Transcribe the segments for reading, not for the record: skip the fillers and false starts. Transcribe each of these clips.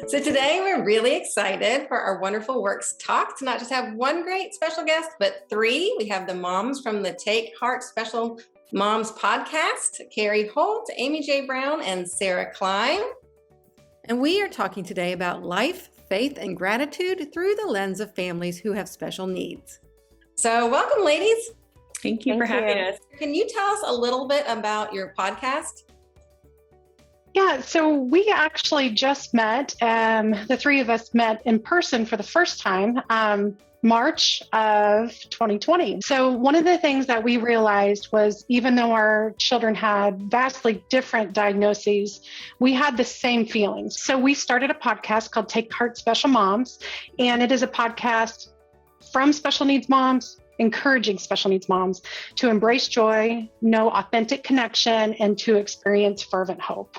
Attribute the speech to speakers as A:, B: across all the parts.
A: So today we're really excited for our Wonderful Works talk to not just have one great special guest, but three. We have the moms from the Take Heart Special Moms podcast, Carrie Holt, Amy J. Brown, and Sara Klein. And we are talking today about life, faith, and gratitude through the lens of families who have special needs. So welcome, ladies.
B: Thank you for having us.
A: Can you tell us a little bit about your podcast?
C: Yeah, so we actually just met, the three of us met in person for the first time, March of 2020. So one of the things that we realized was even though our children had vastly different diagnoses, we had the same feelings. So we started a podcast called Take Heart Special Moms, and it is a podcast from special needs moms, encouraging special needs moms to embrace joy, know authentic connection, and to experience fervent hope.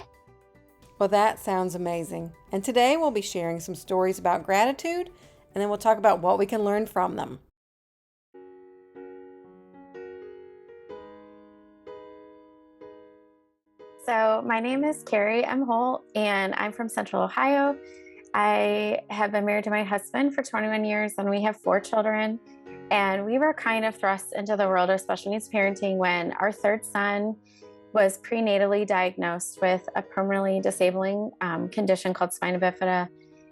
A: Well, that sounds amazing. And today we'll be sharing some stories about gratitude, and then we'll talk about what we can learn from them.
D: So my name is Carrie M. Holt, and I'm from Central Ohio. I have been married to my husband for 21 years, and we have 4 children. And we were kind of thrust into the world of special needs parenting when our third son was prenatally diagnosed with a permanently disabling condition called spina bifida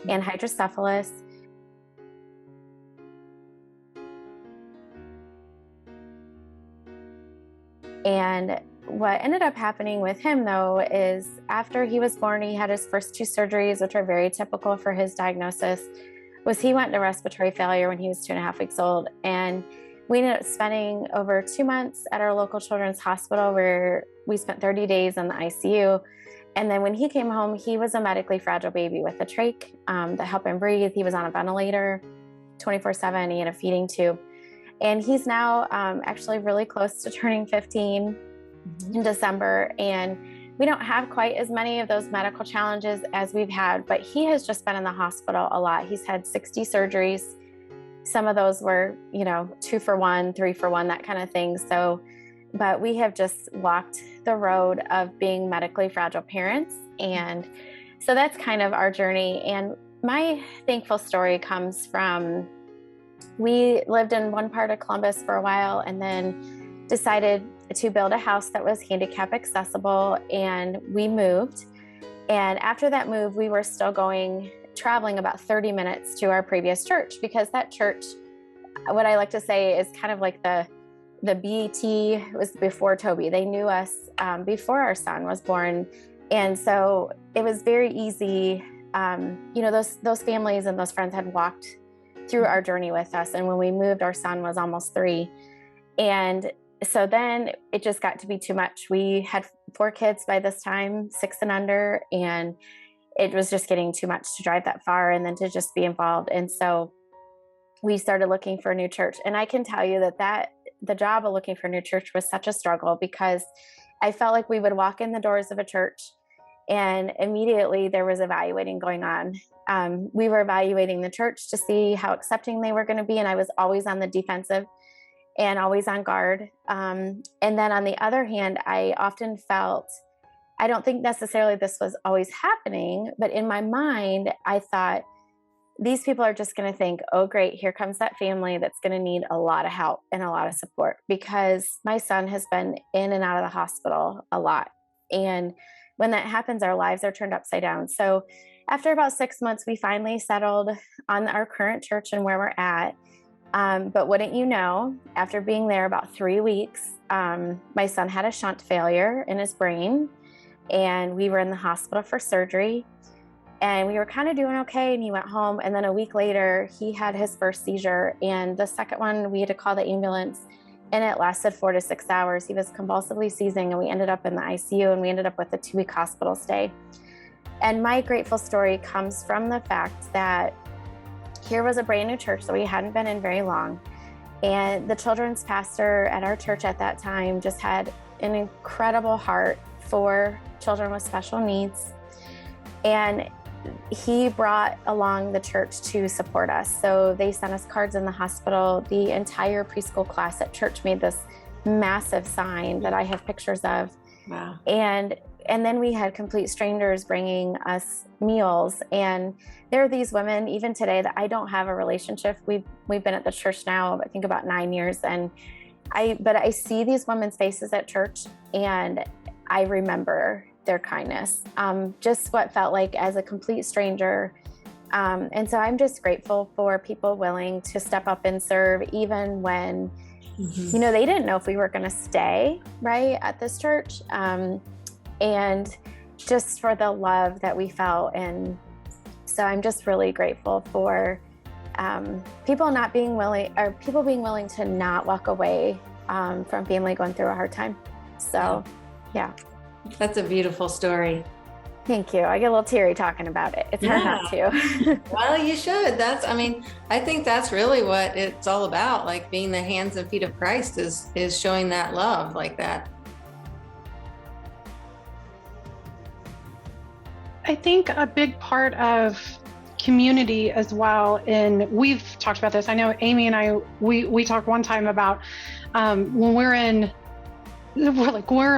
D: and hydrocephalus. And what ended up happening with him, though, is after he was born, he had his first 2 surgeries, which are very typical for his diagnosis, was he went into respiratory failure when he was 2.5 weeks old. And we ended up spending over 2 months at our local children's hospital where we spent 30 days in the ICU. And then when he came home, he was a medically fragile baby with a trach that helped him breathe. He was on a ventilator 24/7. He had a feeding tube. And he's now actually really close to turning 15 in December. And we don't have quite as many of those medical challenges as we've had, but he has just been in the hospital a lot. He's had 60 surgeries. Some of those were, 2 for 1, 3 for 1, that kind of thing. So, but we have just walked the road of being medically fragile parents. And so that's kind of our journey. And my thankful story comes from, we lived in one part of Columbus for a while and then decided to build a house that was handicap accessible, and we moved. And after that move, we were still traveling about 30 minutes to our previous church, because that church, what I like to say, is kind of like the BT was before Toby. They knew us before our son was born. And so it was very easy. Those families and those friends had walked through our journey with us. And when we moved, our son was almost 3. And so then it just got to be too much. We had 4 kids by this time, 6 and under, and it was just getting too much to drive that far and then to just be involved. And so we started looking for a new church. And I can tell you that the job of looking for a new church was such a struggle, because I felt like we would walk in the doors of a church and immediately there was evaluating going on. We were evaluating the church to see how accepting they were going to be. And I was always on the defensive and always on guard. And then on the other hand, I often felt, I don't think necessarily this was always happening, but in my mind, I thought, these people are just going to think, oh, great, here comes that family that's going to need a lot of help and a lot of support, because my son has been in and out of the hospital a lot. And when that happens, our lives are turned upside down. So after about 6 months, we finally settled on our current church and where we're at. But wouldn't you know, after being there about 3 weeks, my son had a shunt failure in his brain, and we were in the hospital for surgery, and we were kind of doing okay, and he went home. And then a week later, he had his first seizure, and the second one, we had to call the ambulance, and it lasted 4 to 6 hours. He was convulsively seizing, and we ended up in the ICU, and we ended up with a 2-week hospital stay. And my grateful story comes from the fact that here was a brand new church that we hadn't been in very long. And the children's pastor at our church at that time just had an incredible heart for children with special needs. And he brought along the church to support us. So they sent us cards in the hospital. The entire preschool class at church made this massive sign that I have pictures of.
A: Wow.
D: And and then we had complete strangers bringing us meals. And there are these women, even today, that I don't have a relationship. We've been at the church now, I think about 9 years. And but I see these women's faces at church, and I remember their kindness, just what felt like as a complete stranger. And so I'm just grateful for people willing to step up and serve, even when, they didn't know if we were going to stay right at this church. And just for the love that we felt. And so I'm just really grateful for people being willing to not walk away from family going through a hard time. So, yeah.
A: That's a beautiful story.
D: Thank you. I get a little teary talking about it. It's hard not to.
A: Well, you should. I think that's really what it's all about. Like, being the hands and feet of Christ is showing that love like that.
C: I think a big part of community as well, and we've talked about this. I know Amy and I, we talked one time about when we're in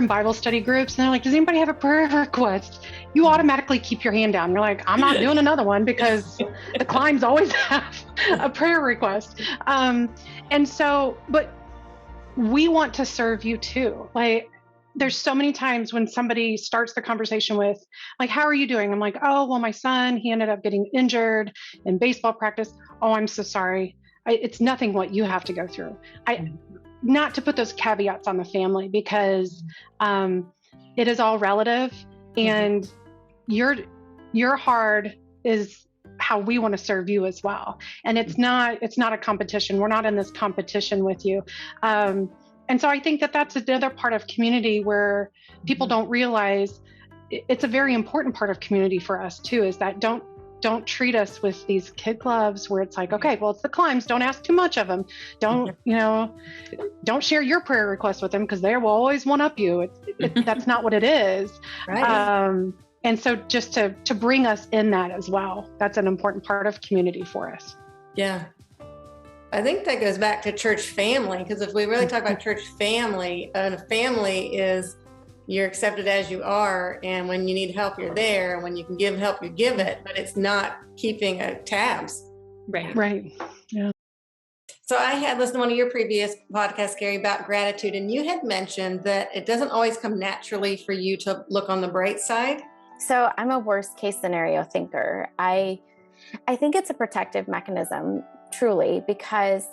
C: Bible study groups, and they're like, does anybody have a prayer request? You automatically keep your hand down. You're like, I'm not doing another one, because the climbs always have a prayer request. And so, but we want to serve you too. Like, there's so many times when somebody starts the conversation with, like, how are you doing? I'm like, oh, well, my son, he ended up getting injured in baseball practice. Oh, I'm so sorry. It's nothing what you have to go through. Not to put those caveats on the family, because it is all relative, and your hard is how we want to serve you as well. And it's not a competition. We're not in this competition with you. And so I think that that's another part of community where people don't realize it's a very important part of community for us too, is that don't treat us with these kid gloves where it's like, okay, well, it's the climbs. Don't ask too much of them. Don't share your prayer request with them, because they will always one up you. That's not what it is.
A: Right.
C: And so just to bring us in that as well, that's an important part of community for us.
A: Yeah. I think that goes back to church family, because if we really talk about church family, a family is you're accepted as you are, and when you need help, you're there, and when you can give help, you give it, but it's not keeping tabs.
C: Right. Yeah.
A: So I had listened to one of your previous podcasts, Carrie, about gratitude, and you had mentioned that it doesn't always come naturally for you to look on the bright side.
D: So I'm a worst case scenario thinker. I think it's a protective mechanism, truly, because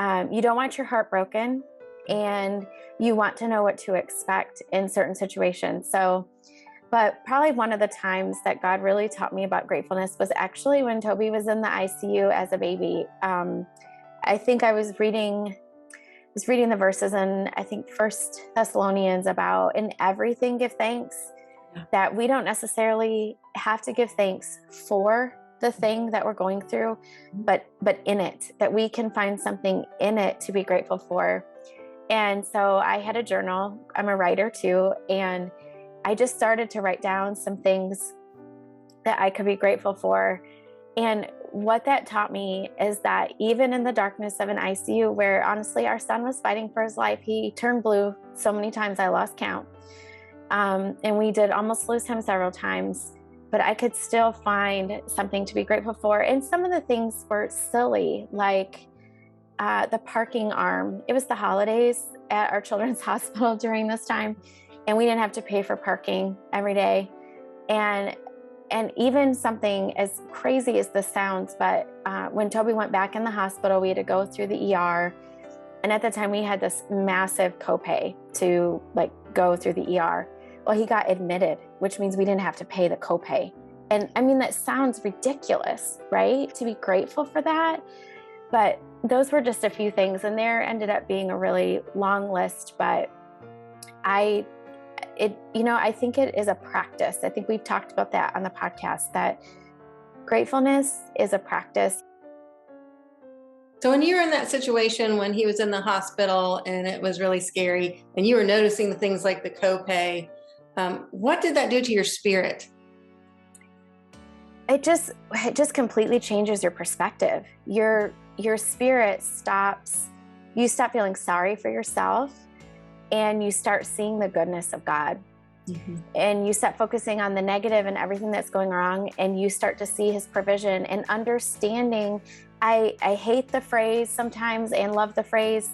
D: you don't want your heart broken, and you want to know what to expect in certain situations. So, but probably one of the times that God really taught me about gratefulness was actually when Toby was in the ICU as a baby. I think I was reading the verses in, I think, 1 Thessalonians about in everything give thanks, that we don't necessarily have to give thanks for the thing that we're going through, but in it, that we can find something in it to be grateful for. And so I had a journal. I'm a writer too. And I just started to write down some things that I could be grateful for. And what that taught me is that even in the darkness of an ICU, where honestly our son was fighting for his life, he turned blue so many times I lost count. And we did almost lose him several times, but I could still find something to be grateful for. And some of the things were silly, like the parking arm. It was the holidays at our children's hospital during this time, and we didn't have to pay for parking every day. And even something as crazy as this sounds, but when Toby went back in the hospital, we had to go through the ER. And at the time we had this massive copay to go through the ER. Well, he got admitted, which means we didn't have to pay the copay. And I mean, that sounds ridiculous, right? To be grateful for that. But those were just a few things, and there ended up being a really long list, but I think it is a practice. I think we've talked about that on the podcast, that gratefulness is a practice.
A: So when you were in that situation, when he was in the hospital and it was really scary, and you were noticing the things like the copay, what did that do to your spirit?
D: It just completely changes your perspective. Your spirit stops. You stop feeling sorry for yourself, and you start seeing the goodness of God. and you stop focusing on the negative and everything that's going wrong, and you start to see his provision and understanding. I hate the phrase sometimes and love the phrase,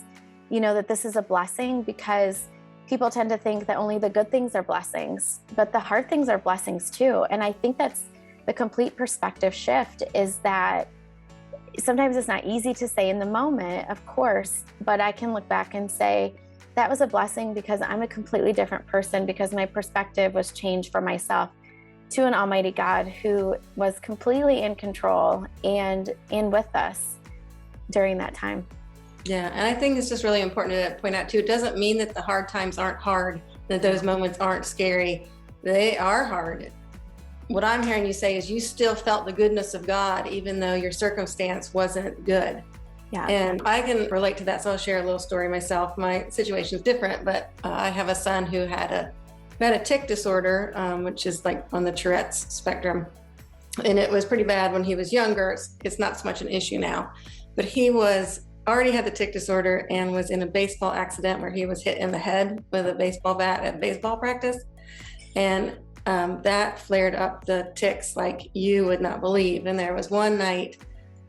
D: that this is a blessing, because people tend to think that only the good things are blessings, but the hard things are blessings too. And I think that's the complete perspective shift, is that sometimes it's not easy to say in the moment, of course, but I can look back and say, that was a blessing because I'm a completely different person, because my perspective was changed for myself to an almighty God who was completely in control and with us during that time.
A: Yeah, and I think it's just really important to point out too, it doesn't mean that the hard times aren't hard, that those moments aren't scary. They are hard. What I'm hearing you say is you still felt the goodness of God, even though your circumstance wasn't good.
D: Yeah.
A: And I can relate to that. So I'll share a little story myself. My situation is different, but I have a son who had a tic disorder, which is like on the Tourette's spectrum. And it was pretty bad when he was younger. It's not so much an issue now, but he already had the tic disorder and was in a baseball accident where he was hit in the head with a baseball bat at baseball practice. And that flared up the tics like you would not believe. And there was one night,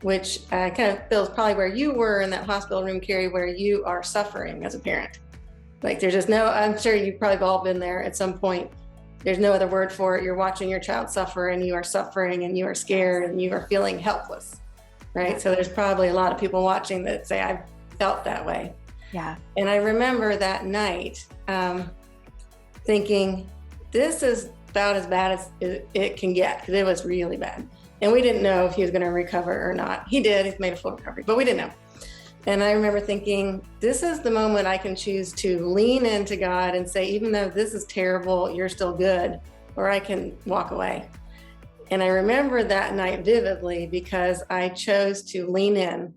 A: which kind of feels probably where you were in that hospital room, Carrie, where you are suffering as a parent. Like there's just I'm sure you've probably all been there at some point. There's no other word for it. You're watching your child suffer, and you are suffering, and you are scared, and you are feeling helpless, right? So there's probably a lot of people watching that say, I've felt that way.
D: Yeah.
A: And I remember that night thinking, this is about as bad as it can get, because it was really bad. And we didn't know if he was going to recover or not. He did. He's made a full recovery, but we didn't know. And I remember thinking, this is the moment I can choose to lean into God and say, even though this is terrible, you're still good, or I can walk away. And I remember that night vividly because I chose to lean in.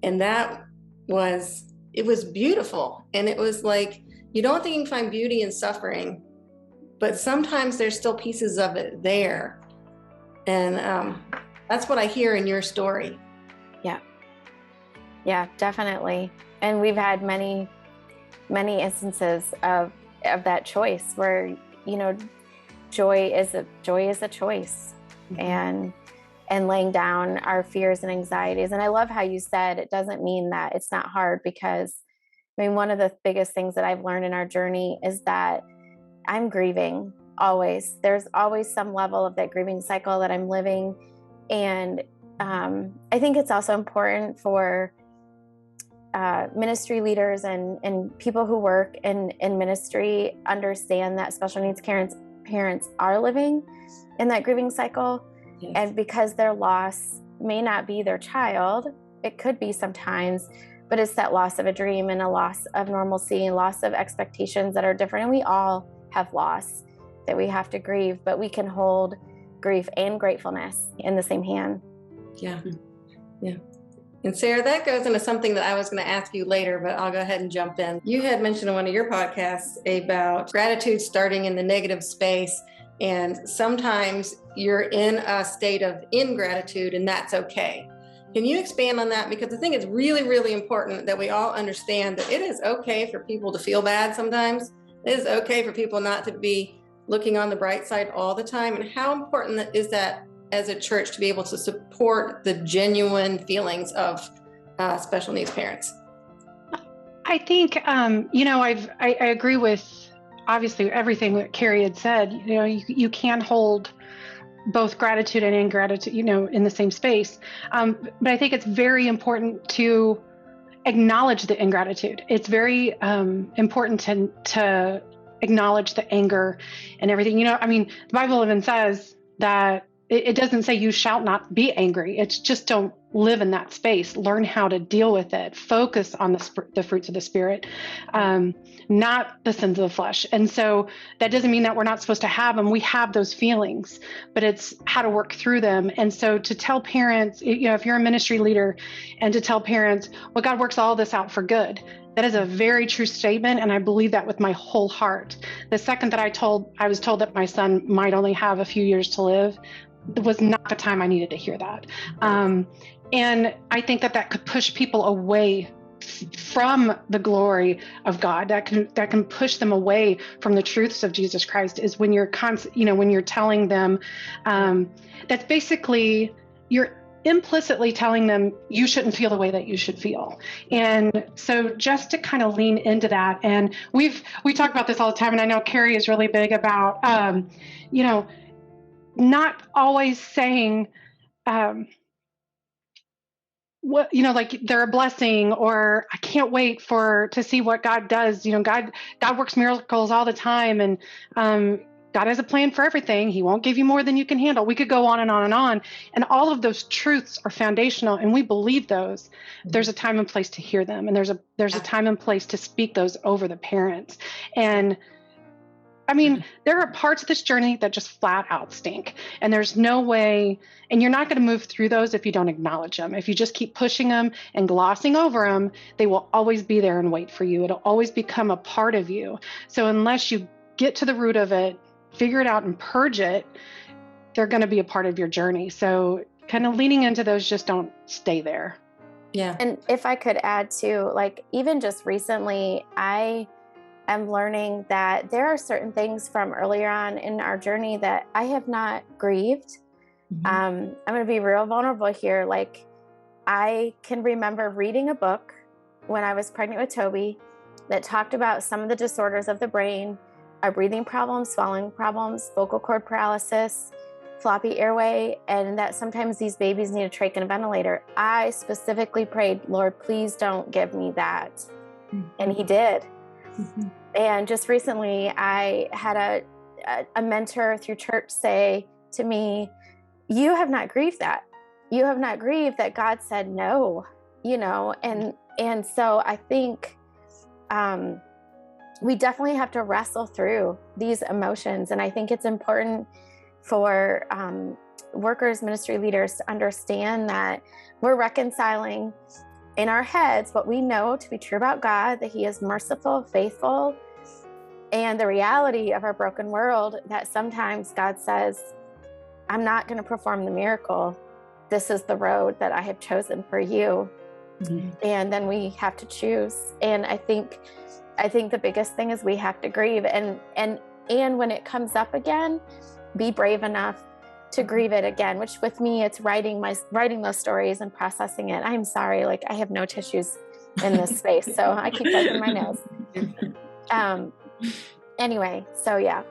A: And it was beautiful. And it was like, you don't think you can find beauty in suffering, but sometimes there's still pieces of it there. And that's what I hear in your story.
D: Yeah, definitely. And we've had many, many instances of that choice where, joy is a choice, and laying down our fears and anxieties. And I love how you said it doesn't mean that it's not hard, because one of the biggest things that I've learned in our journey is that I'm grieving always. There's always some level of that grieving cycle that I'm living. And I think it's also important for ministry leaders and people who work in ministry understand that special needs parents are living in that grieving cycle. Yes. And because their loss may not be their child, it could be sometimes, but it's that loss of a dream and a loss of normalcy and loss of expectations that are different. And we all have loss that we have to grieve, but we can hold grief and gratefulness in the same hand.
A: Yeah. And Sara, that goes into something that I was going to ask you later, but I'll go ahead and jump in. You had mentioned in one of your podcasts about gratitude starting in the negative space. And sometimes you're in a state of ingratitude, and that's okay. Can you expand on that? Because I think it's really, really important that we all understand that it is okay for people to feel bad sometimes. It is okay for people not to be looking on the bright side all the time. And how important is that as a church to be able to support the genuine feelings of special needs parents?
C: I think, I agree with obviously everything that Carrie had said. You can hold both gratitude and ingratitude, in the same space. But I think it's very important to acknowledge the ingratitude. It's very important to acknowledge the anger and everything. The Bible even says that it doesn't say you shall not be angry. It's just don't live in that space. Learn how to deal with it. Focus on the fruits of the Spirit, not the sins of the flesh. And so that doesn't mean that we're not supposed to have them. We have those feelings, but it's how to work through them. And so to tell parents, if you're a ministry leader, and to tell parents, well, God works all this out for good. That is a very true statement, and I believe that with my whole heart. The second that I was told that my son might only have a few years to live, was not the time I needed to hear that. And I think that could push people away from the glory of God, that can push them away from the truths of Jesus Christ, is when you're when you're telling them, that's basically, you're implicitly telling them you shouldn't feel the way that you should feel. And so just to kind of lean into that, and we talk about this all the time, and I know Carrie is really big about not always saying like they're a blessing, or I can't wait to see what God does. God works miracles all the time, and God has a plan for everything. He won't give you more than you can handle. We could go on and on and on. And all of those truths are foundational, and we believe those. There's a time and place to hear them, and there's a time and place to speak those over the parents. And I mean, there are parts of this journey that just flat out stink, and there's no way, and you're not going to move through those if you don't acknowledge them. If you just keep pushing them and glossing over them, they will always be there and wait for you. It'll always become a part of you. So unless you get to the root of it, figure it out and purge it, they're going to be a part of your journey. So kind of leaning into those, just don't stay there.
A: Yeah.
D: And if I could add too, like even just recently, I'm learning that there are certain things from earlier on in our journey that I have not grieved. I'm going to be real vulnerable here. Like, I can remember reading a book when I was pregnant with Toby that talked about some of the disorders of the brain, our breathing problems, swallowing problems, vocal cord paralysis, floppy airway, and that sometimes these babies need a trach and a ventilator. I specifically prayed, Lord, please don't give me that. And he did. And just recently, I had a mentor through church say to me, you have not grieved that. You have not grieved that God said no, and so I think we definitely have to wrestle through these emotions. And I think it's important for workers, ministry leaders to understand that we're reconciling in our heads what we know to be true about God, that he is merciful, faithful, and the reality of our broken world, that sometimes God says, I'm not going to perform the miracle. This is the road that I have chosen for you. And then we have to choose. And I think the biggest thing is we have to grieve, and when it comes up again, be brave enough to grieve it again, which with me, it's writing those stories and processing it. I'm sorry, like I have no tissues in this space, so I keep wiping my nose. Anyway, so yeah.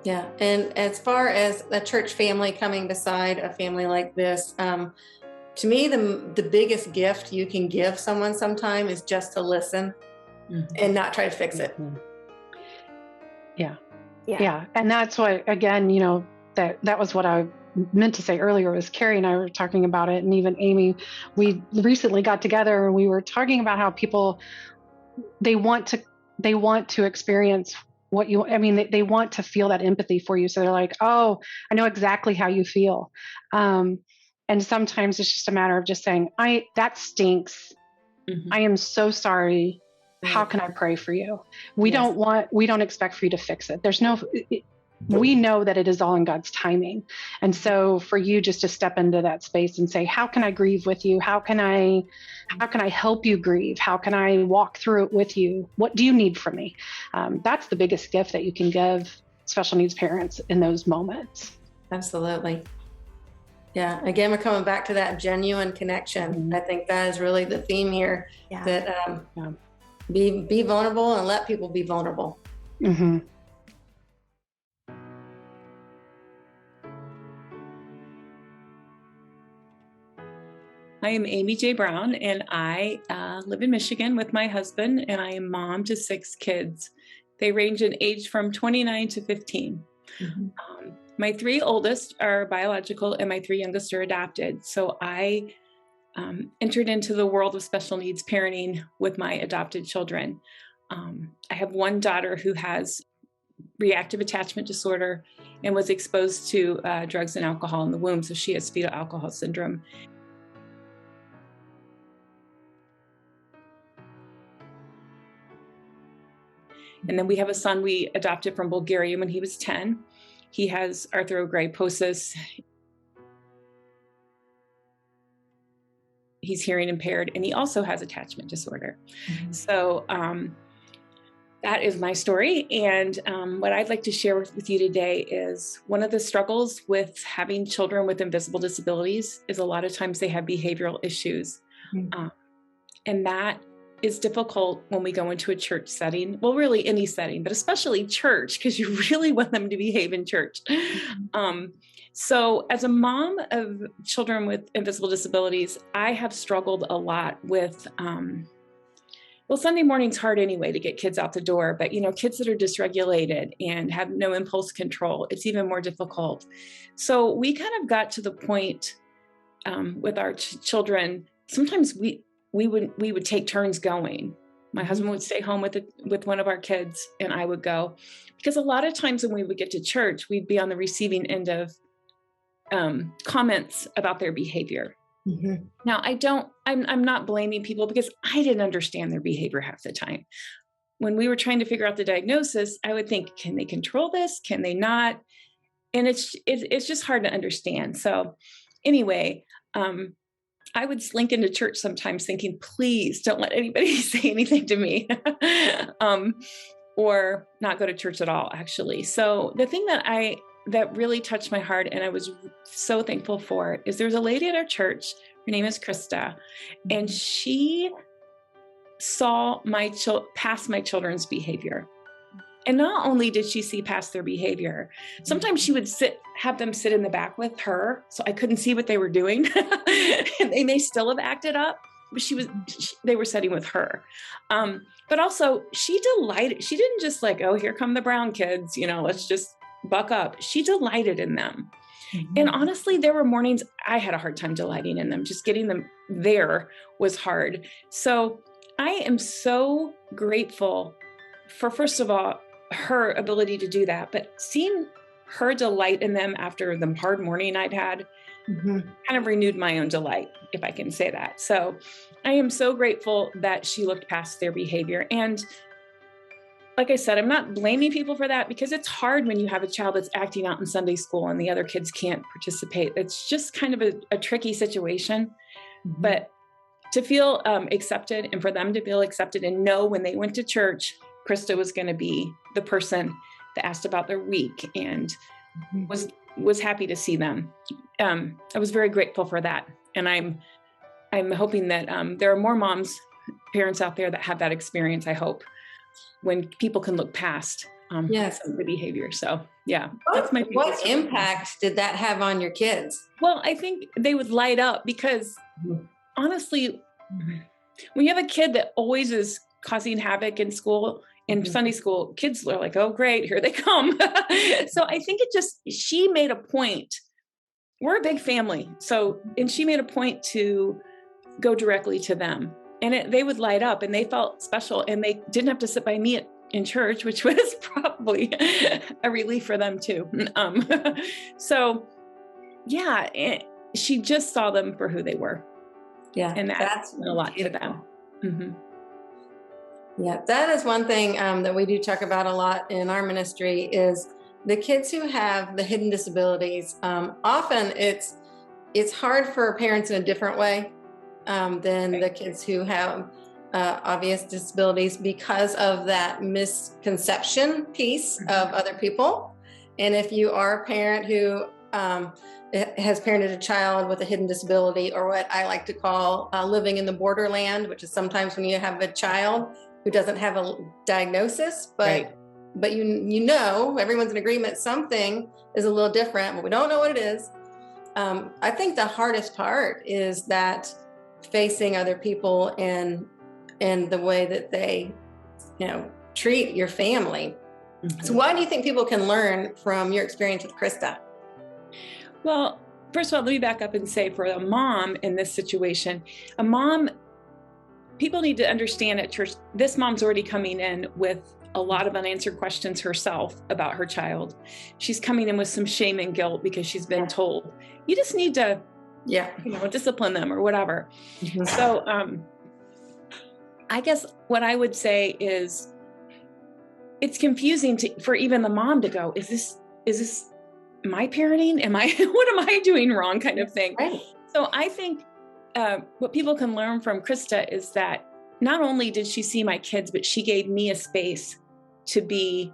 A: Yeah. And as far as a church family coming beside a family like this, to me, the biggest gift you can give someone sometime is just to listen and not try to fix it.
C: Yeah. And that's what, again, that was what I meant to say earlier, was Carrie and I were talking about it. And even Amy, we recently got together and we were talking about how people, they want to experience they want to feel that empathy for you. So they're like, oh, I know exactly how you feel. And sometimes it's just a matter of just saying, that stinks. I am so sorry. How can I pray for you? We don't expect for you to fix it. We know that it is all in God's timing. And so for you just to step into that space and say, how can I grieve with you? How can I help you grieve? How can I walk through it with you? What do you need from me? That's the biggest gift that you can give special needs parents in those moments.
A: Absolutely. Yeah. Again, we're coming back to that genuine connection. I think that is really the theme here, that be vulnerable and let people be vulnerable.
B: I am Amy J. Brown, and I live in Michigan with my husband, and I am mom to 6 kids. They range in age from 29 to 15. My 3 oldest are biological, and my 3 youngest are adopted. So I entered into the world of special needs parenting with my adopted children. I have one daughter who has reactive attachment disorder and was exposed to drugs and alcohol in the womb, so she has fetal alcohol syndrome. And then we have a son we adopted from Bulgaria when he was 10. He has arthrogryposis. he's hearing impaired, and he also has attachment disorder. So that is my story. And what I'd like to share with you today is one of the struggles with having children with invisible disabilities is a lot of times they have behavioral issues. And that is difficult when we go into a church setting. Well, really any setting, but especially church, because you really want them to behave in church. So as a mom of children with invisible disabilities, I have struggled a lot with, well, Sunday morning's hard anyway to get kids out the door, but kids that are dysregulated and have no impulse control, it's even more difficult. So we kind of got to the point with our children. Sometimes we would take turns going. My husband would stay home with one of our kids, and I would go, because a lot of times when we would get to church, we'd be on the receiving end of comments about their behavior. Now, I'm not blaming people, because I didn't understand their behavior half the time. When we were trying to figure out the diagnosis, I would think, can they control this? Can they not? And it's just hard to understand. So anyway, I would slink into church sometimes thinking, please don't let anybody say anything to me, or not go to church at all, actually. So the thing that really touched my heart, and I was so thankful for, is there's a lady at our church. Her name is Krista, and she saw past my children's behavior. And not only did she see past their behavior, sometimes she would have them sit in the back with her, so I couldn't see what they were doing. And they may still have acted up, but they were sitting with her. But also she delighted. She didn't just like, oh, here come the brown kids, let's just buck up. She delighted in them. And honestly, there were mornings I had a hard time delighting in them. Just getting them there was hard. So I am so grateful for, first of all, her ability to do that, but seeing her delight in them after the hard morning I'd had kind of renewed my own delight, if I can say that. So I am so grateful that she looked past their behavior. And like I said, I'm not blaming people for that, because it's hard when you have a child that's acting out in Sunday school and the other kids can't participate. It's just kind of a tricky situation. But to feel accepted, and for them to feel accepted and know when they went to church, Krista was going to be the person that asked about their week and was happy to see them. I was very grateful for that. And I'm hoping that there are more parents out there that have that experience, I hope, when people can look past some of the behavior. So yeah.
A: What impact did that have on your kids?
B: Well, I think they would light up, because honestly, when you have a kid that always is causing havoc in school, in Sunday school, kids are like, oh, great, here they come. So I think she made a point. We're a big family. And she made a point to go directly to them, and they would light up, and they felt special, and they didn't have to sit by me in church, which was probably a relief for them too. So yeah, she just saw them for who they were. Yeah. And that's a lot beautiful to them.
A: Yeah, that is one thing that we do talk about a lot in our ministry, is the kids who have the hidden disabilities. Often it's hard for parents in a different way than the kids who have obvious disabilities, because of that misconception piece of other people. And if you are a parent who has parented a child with a hidden disability, or what I like to call living in the borderland, which is sometimes when you have a child who doesn't have a diagnosis, but everyone's in agreement, something is a little different, but we don't know what it is. I think the hardest part is that facing other people and the way that they, treat your family. So why do you think people can learn from your experience with Krista?
B: Well, first of all, let me back up and say, for a mom in this situation, people need to understand at church, this mom's already coming in with a lot of unanswered questions herself about her child. She's coming in with some shame and guilt because she's been told, you just need to, discipline them or whatever. So I guess what I would say is, it's confusing for even the mom to go, is this my parenting? What am I doing wrong, kind of thing? Right. So I think what people can learn from Krista is that not only did she see my kids, but she gave me a space to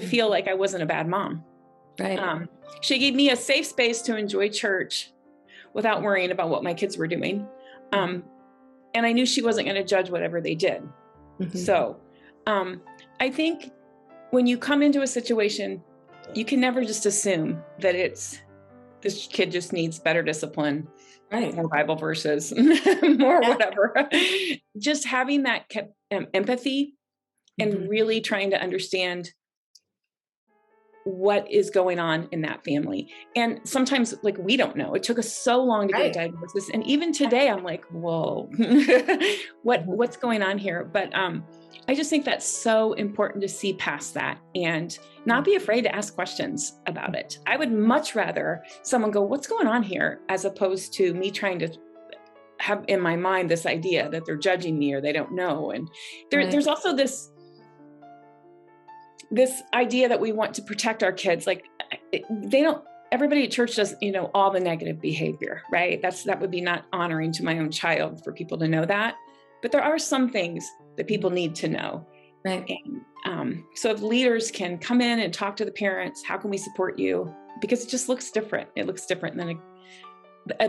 B: feel like I wasn't a bad mom.
A: Right.
B: She gave me a safe space to enjoy church without worrying about what my kids were doing. And I knew she wasn't going to judge whatever they did. Mm-hmm. So I think when you come into a situation, you can never just assume that this kid just needs better discipline, right? More Bible verses, more whatever. Just having that empathy and really trying to understand what is going on in that family. And sometimes like, we don't know. It took us so long to get a diagnosis. And even today I'm like, whoa, what's going on here? But I just think that's so important to see past that and not be afraid to ask questions about it. I would much rather someone go, what's going on here? As opposed to me trying to have in my mind this idea that they're judging me or they don't know. And there's also this idea that we want to protect our kids. Like everybody at church does, all the negative behavior, right? That would be not honoring to my own child for people to know that. But there are some things that people need to know.
A: Right.
B: And so if leaders can come in and talk to the parents, how can we support you? Because it just looks different. It looks different than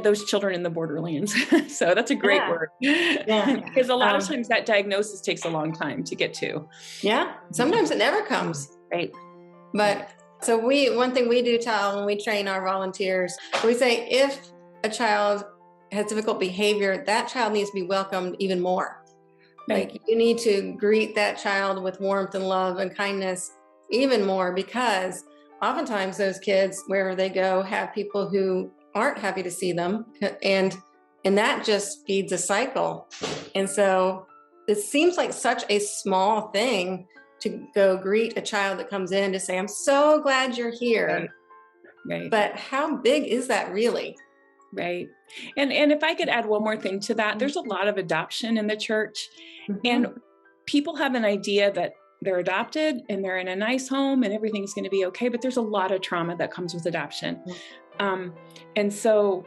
B: those children in the borderlands. So that's a great word. Yeah. Because a lot of times that diagnosis takes a long time to get to.
A: Yeah. Sometimes it never comes.
B: Right.
A: But so one thing we do tell when we train our volunteers, we say, if a child has difficult behavior, that child needs to be welcomed even more. Right. Like, you need to greet that child with warmth and love and kindness even more, because oftentimes those kids, wherever they go, have people who aren't happy to see them. And that just feeds a cycle. And so it seems like such a small thing to go greet a child that comes in to say, I'm so glad you're here.
B: Right.
A: But how big is that really?
B: Right. And if I could add one more thing to that, there's a lot of adoption in the church, and people have an idea that they're adopted and they're in a nice home and everything's going to be okay. But there's a lot of trauma that comes with adoption. And so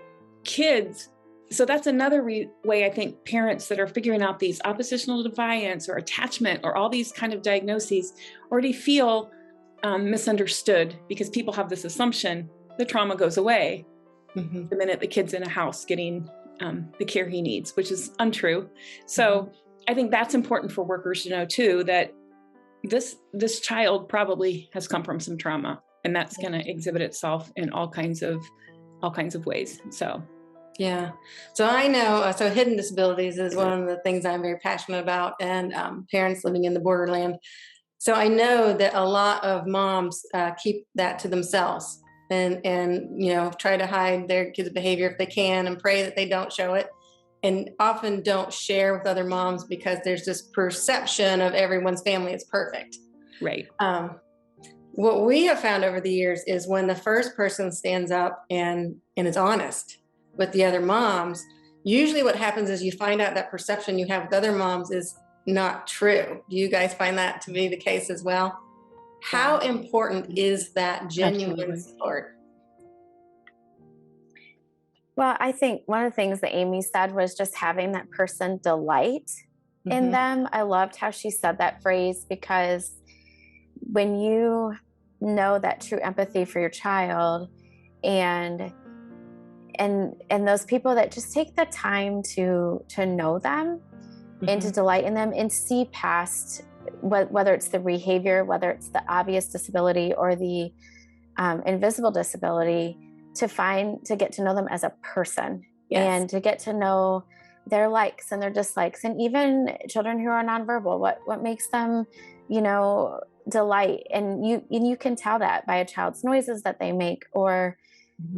B: so that's another way I think parents that are figuring out these oppositional defiance or attachment or all these kind of diagnoses already feel misunderstood, because people have this assumption the trauma goes away the minute the kid's in a house getting the care he needs, which is untrue. So I think that's important for workers to know too, that this child probably has come from some trauma, and that's going to exhibit itself in all kinds of ways. So.
A: Yeah. So I know, hidden disabilities is one of the things I'm very passionate about, and parents living in the borderland. So I know that a lot of moms keep that to themselves and try to hide their kids' behavior if they can, and pray that they don't show it, and often don't share with other moms because there's this perception of everyone's family is perfect.
B: Right.
A: What we have found over the years is when the first person stands up and is honest with the other moms, usually what happens is you find out that perception you have with other moms is not true. Do you guys find that to be the case as well? How important is that genuine support?
D: Well, I think one of the things that Amy said was just having that person delight in them. I loved how she said that phrase, because when you know that true empathy for your child and those people that just take the time to know them and to delight in them and see past whether it's the behavior, whether it's the obvious disability or the invisible disability, to get to know them as a person. Yes. And to get to know their likes and their dislikes, and even children who are nonverbal, what makes them, delight. And you can tell that by a child's noises that they make, or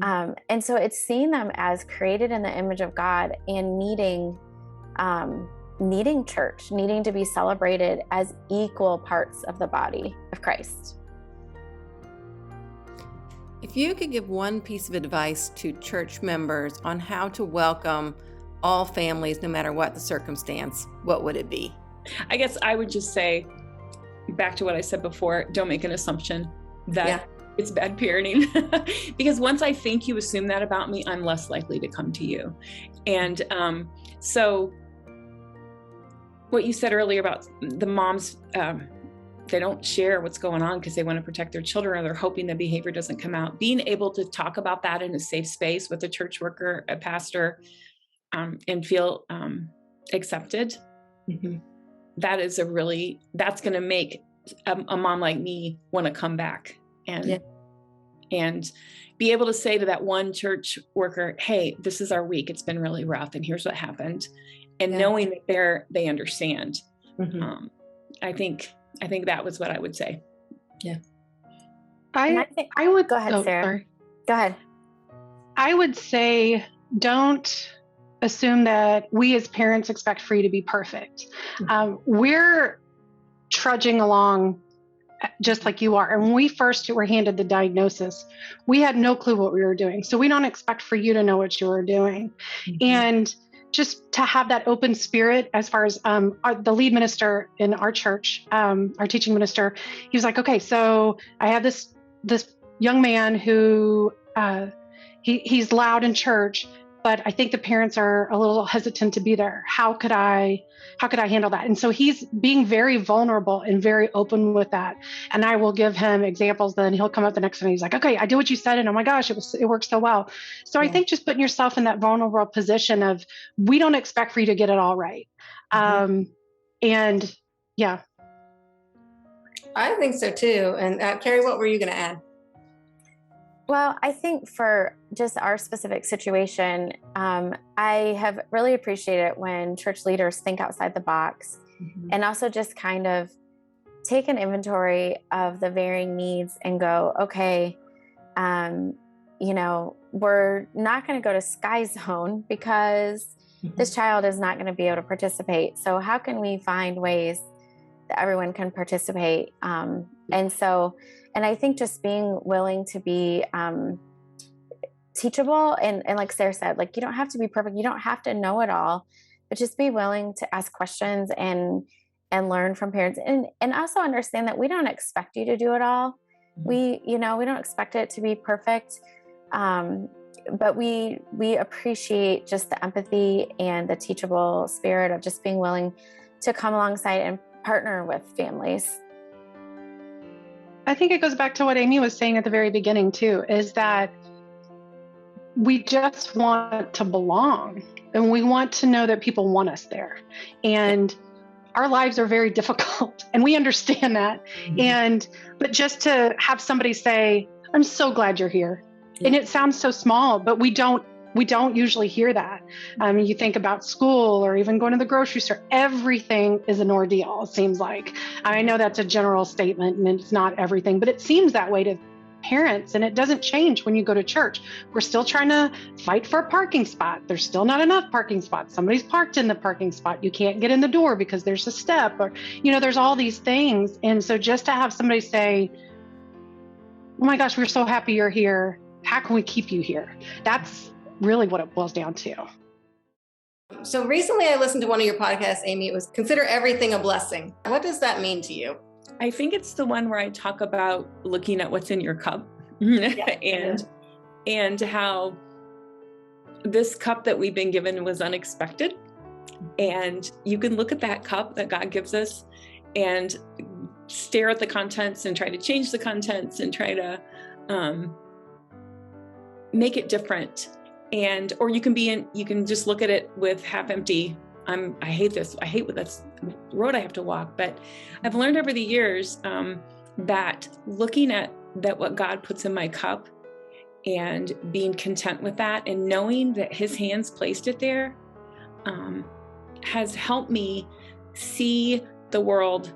D: and so it's seeing them as created in the image of God and needing church, needing to be celebrated as equal parts of the body of Christ.
A: If you could give one piece of advice to church members on how to welcome all families, no matter what the circumstance, what would it be?
B: I guess I would just say, back to what I said before, don't make an assumption that It's bad parenting because once I think you assume that about me, I'm less likely to come to you. And so what you said earlier about the moms, they don't share what's going on because they want to protect their children, or they're hoping the behavior doesn't come out. Being able to talk about that in a safe space with a church worker, a pastor, and feel accepted, that's going to make a mom like me want to come back and be able to say to that one church worker, hey, this is our week. It's been really rough, and here's what happened. And knowing that they understand. I think that was what I would say.
C: Yeah. I would
D: go ahead, Sarah.
C: Sorry.
D: Go ahead.
C: I would say, don't assume that we as parents expect for you to be perfect. We're trudging along just like you are. And when we first were handed the diagnosis, we had no clue what we were doing. So we don't expect for you to know what you were doing. And just to have that open spirit, as far as the lead minister in our church, our teaching minister, he was like, okay, so I have this young man who he's loud in church, but I think the parents are a little hesitant to be there. How could I handle that? And so he's being very vulnerable and very open with that. And I will give him examples. Then he'll come up the next time. He's like, okay, I did what you said. And oh my gosh, it worked so well. So I think just putting yourself in that vulnerable position of, we don't expect for you to get it all right. And yeah.
A: I think so too. And Carrie, what were you going to add?
D: Well, I think for just our specific situation, I have really appreciated when church leaders think outside the box and also just kind of take an inventory of the varying needs and go, okay, we're not going to go to Sky Zone because this child is not going to be able to participate. So how can we find ways that everyone can participate? And I think just being willing to be teachable and like Sarah said, like, you don't have to be perfect. You don't have to know it all, but just be willing to ask questions and learn from parents and also understand that we don't expect you to do it all. We don't expect it to be perfect. But we appreciate just the empathy and the teachable spirit of just being willing to come alongside and partner with families.
C: I think it goes back to what Amy was saying at the very beginning too, is that we just want to belong and we want to know that people want us there. And our lives are very difficult and we understand that. But just to have somebody say, I'm so glad you're here. And it sounds so small, but we don't usually hear that. You think about school or even going to the grocery store, everything is an ordeal, it seems like. I know that's a general statement and it's not everything, but it seems that way to parents, and it doesn't change when you go to church. We're still trying to fight for a parking spot. There's still not enough parking spots. Somebody's parked in the parking spot. You can't get in the door because there's a step, or, there's all these things. And so just to have somebody say, oh my gosh, we're so happy you're here. How can we keep you here? That's really what it boils down to.
A: So recently I listened to one of your podcasts, Amy. It was Consider Everything a Blessing. What does that mean to you?
B: I think it's the one where I talk about looking at what's in your cup and how this cup that we've been given was unexpected. And you can look at that cup that God gives us and stare at the contents and try to change the contents and try to make it different. Or you can just look at it with half empty. I hate this. I hate this road I have to walk. But I've learned over the years that looking at what God puts in my cup and being content with that and knowing that His hands placed it there has helped me see the world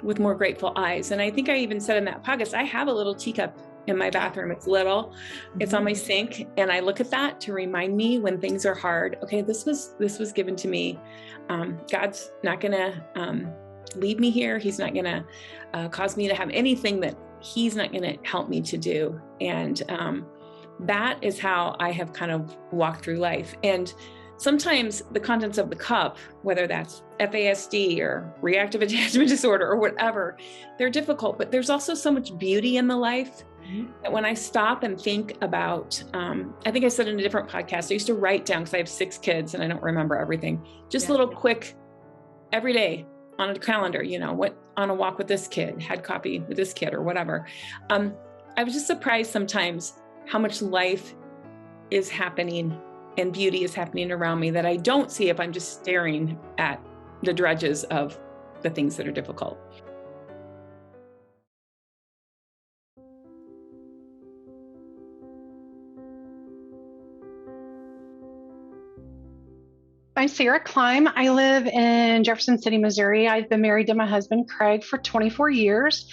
B: with more grateful eyes. And I think I even said in that podcast, I have a little teacup in my bathroom. It's little, it's on my sink. And I look at that to remind me when things are hard, okay, this was given to me. God's not going to leave me here. He's not going to cause me to have anything that He's not going to help me to do. And that is how I have kind of walked through life. And sometimes the contents of the cup, whether that's FASD or reactive attachment disorder or whatever, they're difficult, but there's also so much beauty in the life that when I stop and think about, I think I said in a different podcast, I used to write down, because I have 6 kids and I don't remember everything, just little quick, every day on a calendar, what on a walk with this kid, had coffee with this kid or whatever. I was just surprised sometimes how much life is happening and beauty is happening around me that I don't see if I'm just staring at the drudges of the things that are difficult.
C: I'm Sara Klein. I live in Jefferson City, Missouri. I've been married to my husband, Craig, for 24 years.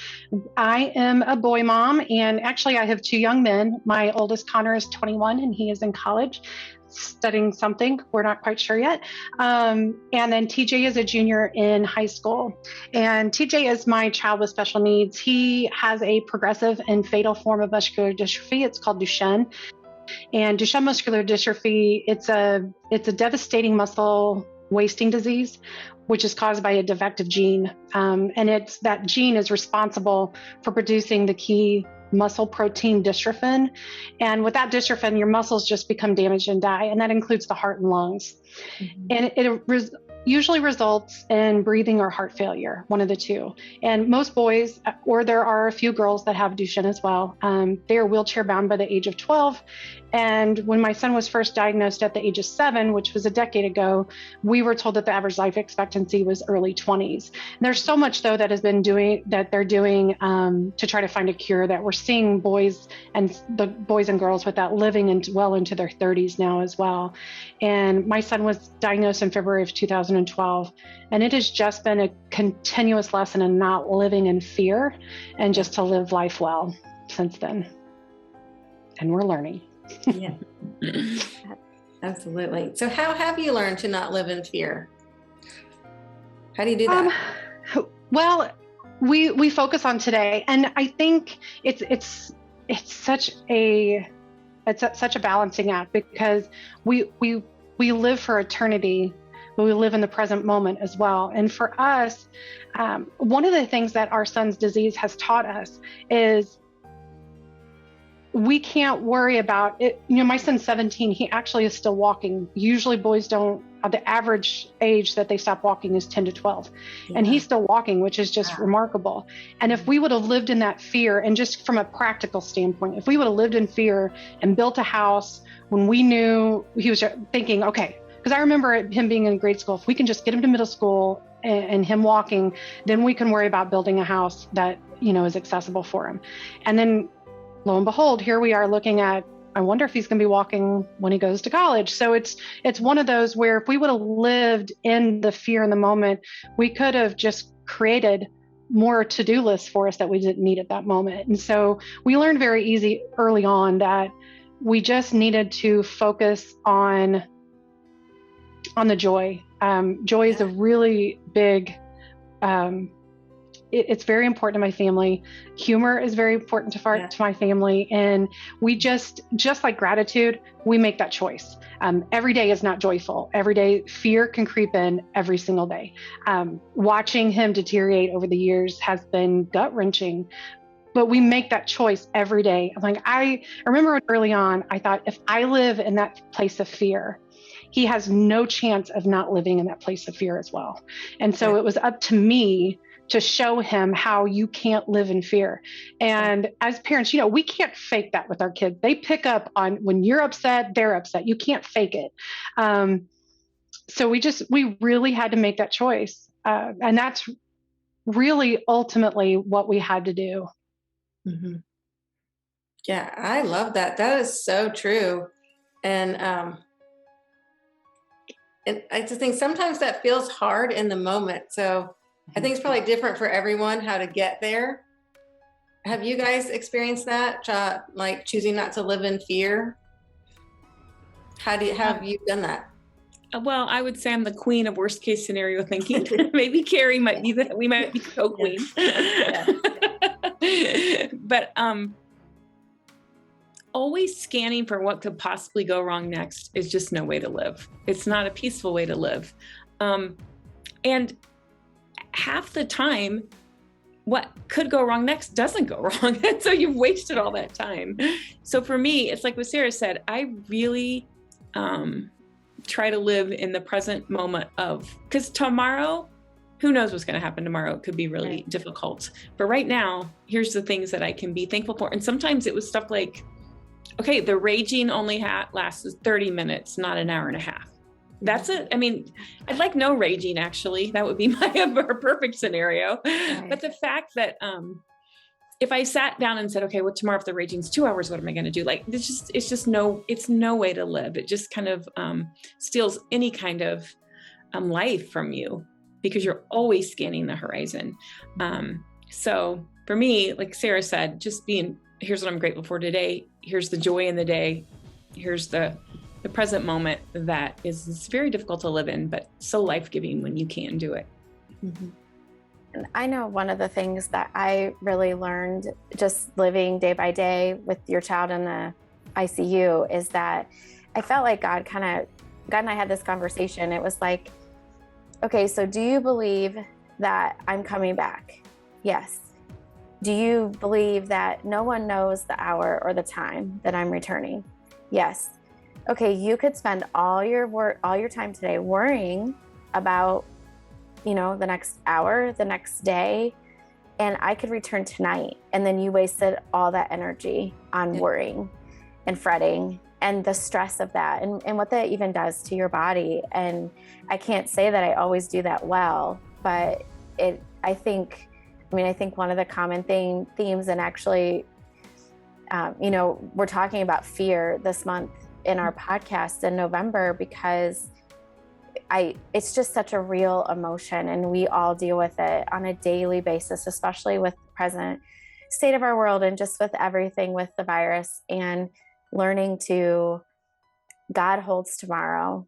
C: I am a boy mom, and actually I have 2 young men. My oldest, Connor, is 21, and he is in college studying something. We're not quite sure yet. And then TJ is a junior in high school. And TJ is my child with special needs. He has a progressive and fatal form of muscular dystrophy. It's called Duchenne. And Duchenne muscular dystrophy, it's a devastating muscle wasting disease, which is caused by a defective gene. And that gene is responsible for producing the key muscle protein dystrophin. And with that dystrophin, your muscles just become damaged and die. And that includes the heart and lungs. And it usually results in breathing or heart failure, one of the two. And most boys, or there are a few girls that have Duchenne as well, they are wheelchair bound by the age of 12. And when my son was first diagnosed at the age of 7, which was a decade ago, we were told that the average life expectancy was early 20s. And there's so much, though, that they're doing to try to find a cure, that we're seeing boys and girls with that living well into their 30s now as well. And my son was diagnosed in February of 2012. And it has just been a continuous lesson in not living in fear and just to live life well since then. And we're learning.
A: Yeah, absolutely. So how have you learned to not live in fear? How do you do that?
C: Well, we focus on today, and I think it's such a balancing act, because we live for eternity, but we live in the present moment as well. And for us, one of the things that our son's disease has taught us is we can't worry about it. My son's 17. He actually is still walking. Usually boys don't, the average age that they stop walking is 10 to 12. Yeah. And he's still walking, which is just remarkable. And if we would have lived in that fear, and just from a practical standpoint, if we would have lived in fear and built a house when we knew, he was thinking, okay, because I remember him being in grade school, if we can just get him to middle school and him walking, then we can worry about building a house that, is accessible for him. And then lo and behold, here we are looking at, I wonder if he's going to be walking when he goes to college. So it's one of those where if we would have lived in the fear in the moment, we could have just created more to-do lists for us that we didn't need at that moment. And so we learned very early on that we just needed to focus on the joy. Joy is a really big, it's very important to my family. Humor is very important to my family. And we just like gratitude, we make that choice. Every day is not joyful. Every day, fear can creep in every single day. Watching him deteriorate over the years has been gut-wrenching, but we make that choice every day. I remember early on, I thought, if I live in that place of fear, he has no chance of not living in that place of fear as well. And so it was up to me to show him how you can't live in fear. And as parents, we can't fake that with our kids. They pick up on when you're upset, they're upset. You can't fake it. So we really had to make that choice. And that's really ultimately what we had to do.
A: Mm-hmm. Yeah, I love that. That is so true. And I just think sometimes that feels hard in the moment. So I think it's probably different for everyone how to get there. Have you guys experienced that? Like choosing not to live in fear? Have you done that?
B: Well, I would say I'm the queen of worst case scenario thinking. Maybe Carrie might be we might be co-queen. Yeah. But always scanning for what could possibly go wrong next is just no way to live. It's not a peaceful way to live. And half the time, what could go wrong next doesn't go wrong. And so you've wasted all that time. So for me, it's like what Sara said, I really try to live in the present moment because tomorrow, who knows what's going to happen tomorrow? It could be really difficult. But right now, here's the things that I can be thankful for. And sometimes it was stuff like, okay, the raging only lasts 30 minutes, not an hour and a half. That's it. I mean, I'd like no raging, actually. That would be my perfect scenario. Right. But the fact that if I sat down and said, okay, well, tomorrow if the raging's 2 hours, what am I going to do? Like, it's no way to live. It just kind of steals any kind of life from you because you're always scanning the horizon. So for me, like Sara said, just here's what I'm grateful for today. Here's the joy in the day. Here's the present moment that is very difficult to live in, but so life-giving when you can do it.
D: Mm-hmm. And I know one of the things that I really learned just living day by day with your child in the ICU is that I felt like God and I had this conversation. It was like, okay, so do you believe that I'm coming back? Yes. Do you believe that no one knows the hour or the time that I'm returning? Yes. Okay, you could spend all your time today worrying about, the next hour, the next day, and I could return tonight. And then you wasted all that energy on worrying and fretting and the stress of that and what that even does to your body. And I can't say that I always do that well, but I think one of the common themes, and actually, we're talking about fear this month in our podcast in November, because it's just such a real emotion and we all deal with it on a daily basis, especially with the present state of our world and just with everything with the virus, and learning to God holds tomorrow.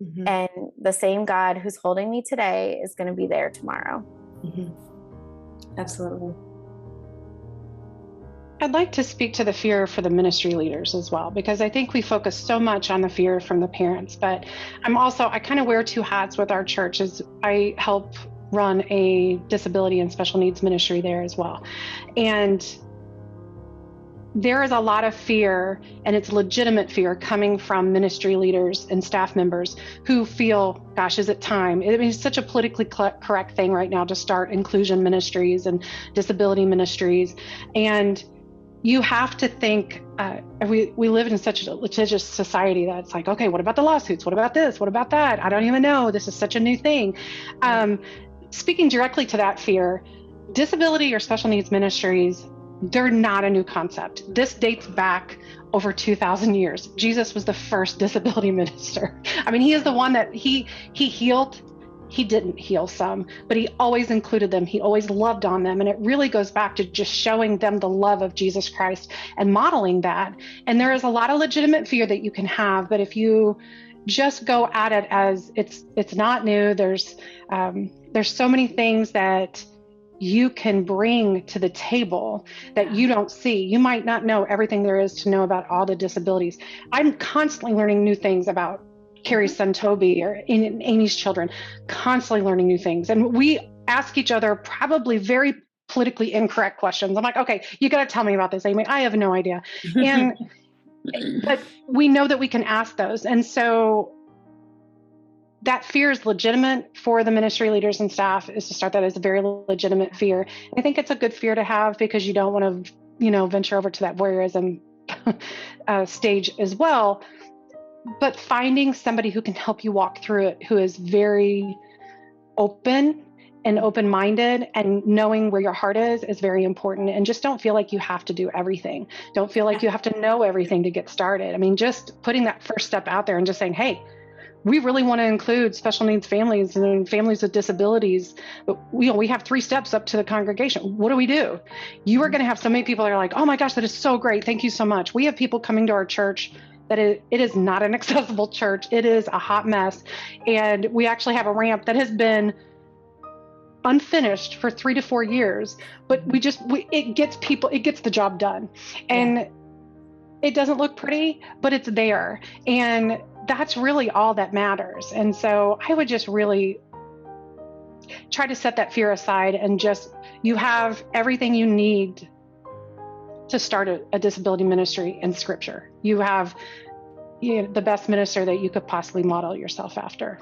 D: Mm-hmm. And the same God who's holding me today is going to be there tomorrow.
A: Mm-hmm. Absolutely.
C: I'd like to speak to the fear for the ministry leaders as well, because I think we focus so much on the fear from the parents, but I kind of wear two hats with our church as I help run a disability and special needs ministry there as well. And there is a lot of fear, and it's legitimate fear coming from ministry leaders and staff members who feel, gosh, is it time? It's such a politically correct thing right now to start inclusion ministries and disability ministries. And you have to think, we live in such a litigious society that it's like, okay, what about the lawsuits? What about this? What about that? I don't even know. This is such a new thing. Speaking directly to that fear, disability or special needs ministries, they're not a new concept. This dates back over 2,000 years. Jesus was the first disability minister. I mean, he is the one that he healed. He didn't heal some, but he always included them. He always loved on them. And it really goes back to just showing them the love of Jesus Christ and modeling that. And there is a lot of legitimate fear that you can have, but if you just go at it as it's not new, there's so many things that you can bring to the table that you don't see. You might not know everything there is to know about all the disabilities. I'm constantly learning new things about Carrie's son, Toby, or Amy's children, constantly learning new things. And we ask each other probably very politically incorrect questions. I'm like, okay, you got to tell me about this, Amy. I have no idea. But we know that we can ask those. And so that fear is legitimate for the ministry leaders and staff, is to start that as a very legitimate fear. And I think it's a good fear to have because you don't want to, venture over to that voyeurism stage as well. But finding somebody who can help you walk through it, who is very open and open-minded and knowing where your heart is very important. And just don't feel like you have to do everything. Don't feel like you have to know everything to get started. I mean, just putting that first step out there and just saying, hey, we really want to include special needs families and families with disabilities, but we have 3 steps up to the congregation. What do we do? You are going to have so many people that are like, oh my gosh, that is so great. Thank you so much. We have people coming to our church that it is not an accessible church. It is a hot mess. And we actually have a ramp that has been unfinished for 3 to 4 years, but it gets the job done. And It doesn't look pretty, but it's there. And that's really all that matters. And so I would just really try to set that fear aside and just, you have everything you need to start a disability ministry in Scripture. You have the best minister that you could possibly model yourself after.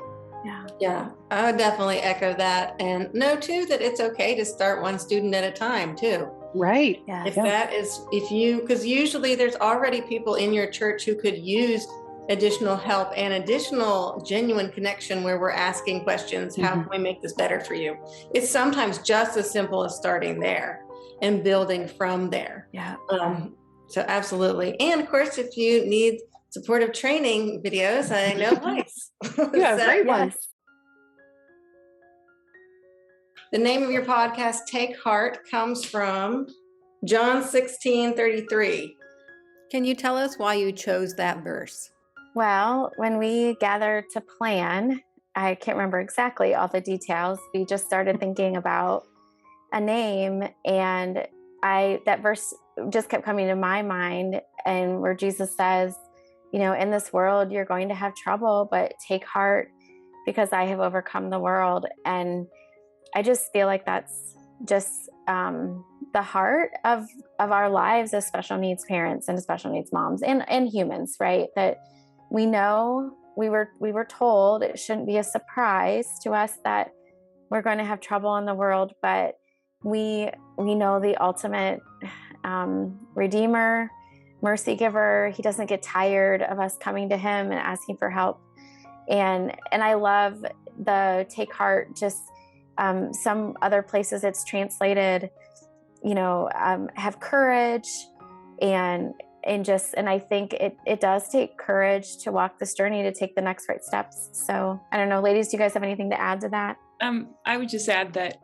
A: Yeah, I would definitely echo that, and know too that it's okay to start one student at a time too.
C: Right.
D: Yeah.
A: Because usually there's already people in your church who could use additional help and additional genuine connection where we're asking questions. How can we make this better for you? It's sometimes just as simple as starting there and building from there.
D: Yeah.
A: So absolutely. And of course, if you need supportive training videos, I know place.
C: Yeah, great ones.
A: The name of your podcast, Take Heart, comes from John 16:33. Can you tell us why you chose that verse?
D: Well, when we gathered to plan, I can't remember exactly all the details. We just started thinking about a name, and that verse just kept coming to my mind, and where Jesus says, in this world, you're going to have trouble, but take heart because I have overcome the world. And I just feel like that's just the heart of our lives as special needs parents and special needs moms and humans, right? That we know we were told it shouldn't be a surprise to us that we're going to have trouble in the world, but we know the ultimate Redeemer, mercy giver. He doesn't get tired of us coming to him and asking for help. And I love the Take Heart. Just some other places it's translated, have courage and I think it does take courage to walk this journey, to take the next right steps. So I don't know, ladies, do you guys have anything to add to that?
B: I would just add that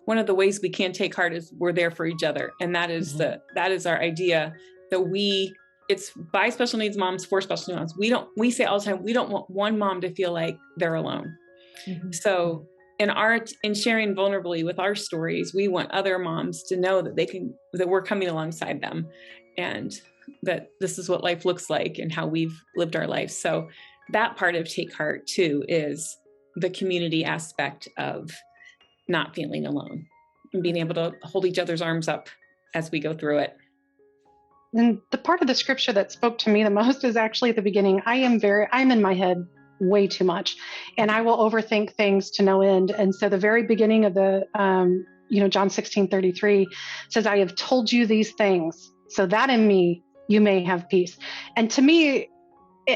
B: one of the ways we can take heart is we're there for each other. And that is that is our idea, that it's by special needs moms for special needs moms. We say all the time, we don't want one mom to feel like they're alone. So in sharing vulnerably with our stories, we want other moms to know that we're coming alongside them, and that this is what life looks like and how we've lived our life. So that part of Take Heart too is the community aspect of not feeling alone and being able to hold each other's arms up as we go through it.
C: And the part of the scripture that spoke to me the most is actually at the beginning. I'm in my head way too much, and I will overthink things to no end. And so the very beginning of the, John 16:33 says, I have told you these things so that in me you may have peace. And to me,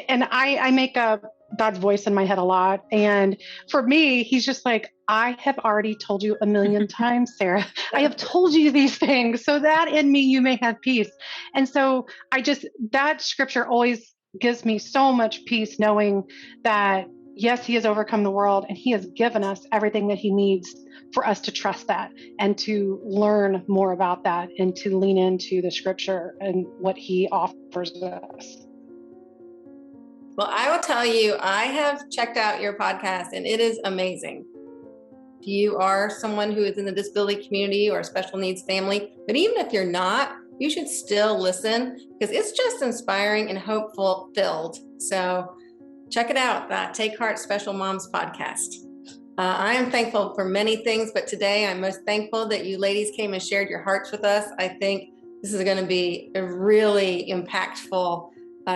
C: and I make up God's voice in my head a lot. And for me, he's just like, I have already told you a million times, Sarah. I have told you these things so that in me you may have peace. And so that scripture always gives me so much peace, knowing that, yes, he has overcome the world and he has given us everything that he needs for us to trust that and to learn more about that and to lean into the scripture and what he offers us.
A: Well, I will tell you, I have checked out your podcast and it is amazing. If you are someone who is in the disability community or a special needs family, but even if you're not, you should still listen because it's just inspiring and hopeful filled. So check it out, that Take Heart Special Moms podcast. I am thankful for many things, but today I'm most thankful that you ladies came and shared your hearts with us. I think this is going to be a really impactful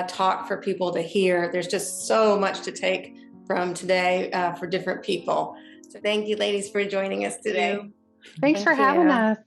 A: talk for people to hear. There's just so much to take from today for different people. So thank you, ladies, for joining us today.
C: Thanks for having us.